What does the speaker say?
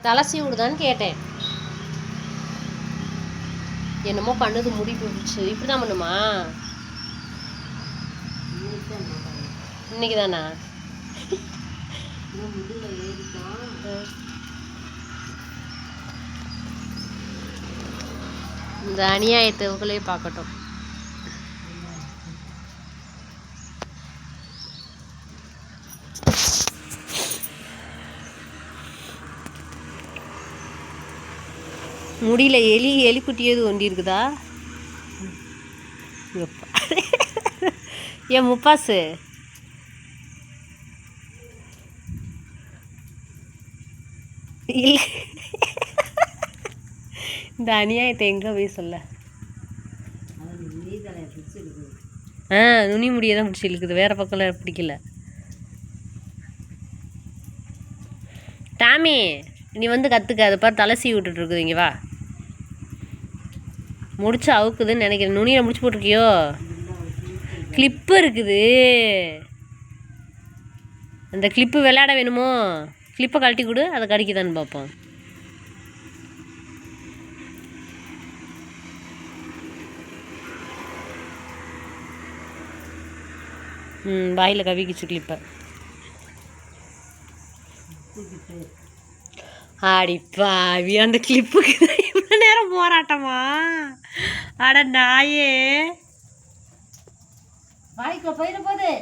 தலை சீவி விடுதான்னு கேட்டேன். என்னமோ பண்ணுது, முடி போட்டுச்சு. இப்படி தான் பண்ணுமா? இன்னைக்கு தானா? இந்த அநியாயத்துக்குள்ளே பார்க்கட்டும். முடியல. எலிக்குட்டியது ஒண்டி இருக்குதா? ஏன் முப்பாசு இல்லை, இந்த அநியாயத்தை எங்கே போய் சொல்ல? நுனி முடியை தான் பிடிச்சி இழுக்குது, வேற பக்கம்லாம் பிடிக்கல. டாமி, நீ வந்து கற்றுக்க. அதை பார்த்து தலை சீவி விட்டுட்டு இருக்குது. இங்கே வா. முடிச்சு அவுக்குதுன்னு நினைக்கிறேன். நுனியில் முடிச்சு போட்டிருக்கியோ? கிளிப்பு இருக்குது. அந்த கிளிப்பு விளையாட வேணுமோ? கிளிப்பை கழட்டி கொடு, அதை கடிக்குதான்னு பார்ப்போம். வாயில் கவிக்கிச்சு கிளிப்பை. அடிப்பாவி, அந்த கிளிப்புக்கு இவ்வளோ நேரம் போராட்டமா? அட நாயே, வாய்க்கு போயிட போகுது.